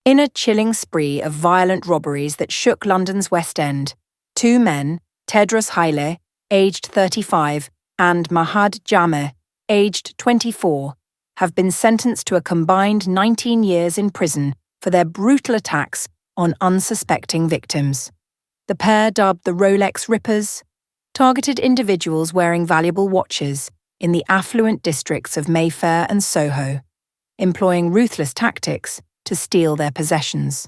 In a chilling spree of violent robberies that shook London's West End, two men, Tedros Haile, aged 35, and Mahad Jameh, aged 24, have been sentenced to a combined 19 years in prison for their brutal attacks on unsuspecting victims. The pair, dubbed the Rolex Rippers, targeted individuals wearing valuable watches in the affluent districts of Mayfair and Soho, employing ruthless tactics to steal their possessions.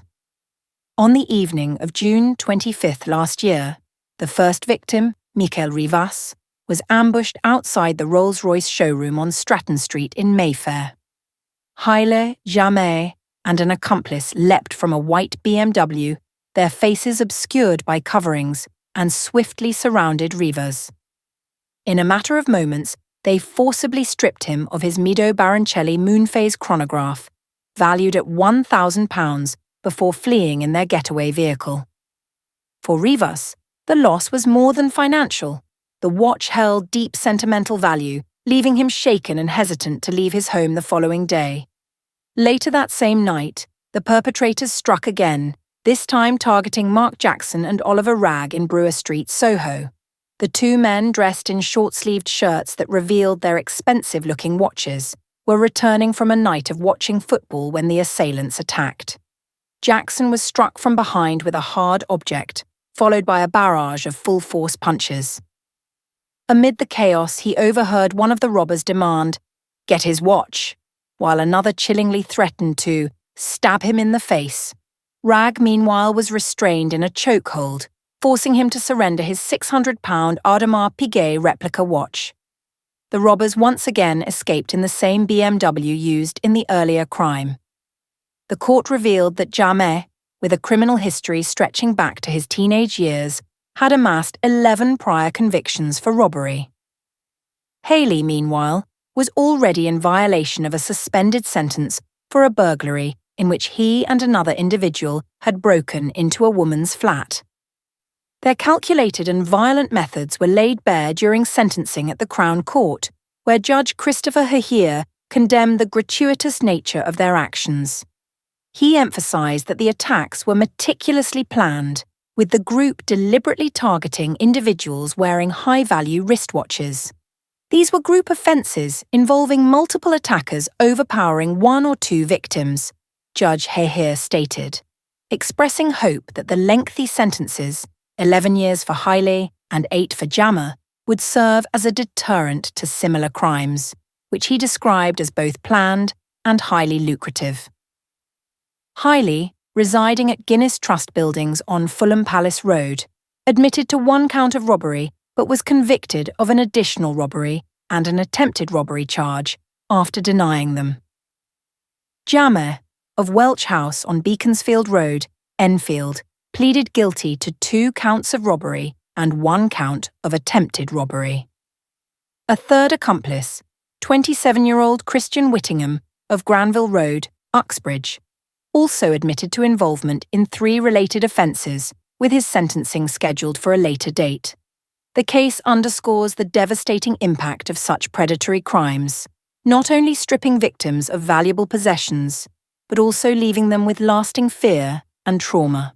On the evening of June 25th last year, the first victim, Michael Rivas, was ambushed outside the Rolls-Royce showroom on Stratton Street in Mayfair. Haile, Jameh, and an accomplice leapt from a white BMW, their faces obscured by coverings, and swiftly surrounded Rivas. In a matter of moments, they forcibly stripped him of his Mido Baroncelli moonphase chronograph, valued at £1,000, before fleeing in their getaway vehicle. For Rivas, the loss was more than financial. The watch held deep sentimental value, leaving him shaken and hesitant to leave his home the following day. Later that same night, the perpetrators struck again, this time targeting Mark Jackson and Oliver Ragg in Brewer Street, Soho. The two men, dressed in short-sleeved shirts that revealed their expensive-looking watches, were returning from a night of watching football when the assailants attacked. Jackson was struck from behind with a hard object, followed by a barrage of full-force punches. Amid the chaos, he overheard one of the robbers demand, "Get his watch," while another chillingly threatened to stab him in the face. Ragg, meanwhile, was restrained in a chokehold, forcing him to surrender his £600 Audemars Piguet replica watch. The robbers once again escaped in the same BMW used in the earlier crime. The court revealed that Jameh, with a criminal history stretching back to his teenage years, had amassed 11 prior convictions for robbery. Haley, meanwhile, was already in violation of a suspended sentence for a burglary in which he and another individual had broken into a woman's flat. Their calculated and violent methods were laid bare during sentencing at the Crown Court, where Judge Christopher Hahir condemned the gratuitous nature of their actions. He emphasized that the attacks were meticulously planned, with the group deliberately targeting individuals wearing high-value wristwatches. These were group offences involving multiple attackers overpowering one or two victims, Judge Hahir stated, expressing hope that the lengthy sentences, 11 years for Haile and 8 for Jameh, would serve as a deterrent to similar crimes, which he described as both planned and highly lucrative. Haile, residing at Guinness Trust Buildings on Fulham Palace Road, admitted to one count of robbery but was convicted of an additional robbery and an attempted robbery charge after denying them. Jameh, of Welch House on Beaconsfield Road, Enfield, pleaded guilty to 2 counts of robbery and 1 count of attempted robbery. A third accomplice, 27-year-old Christian Whittingham of Granville Road, Uxbridge, also admitted to involvement in 3 related offences, with his sentencing scheduled for a later date. The case underscores the devastating impact of such predatory crimes, not only stripping victims of valuable possessions, but also leaving them with lasting fear and trauma.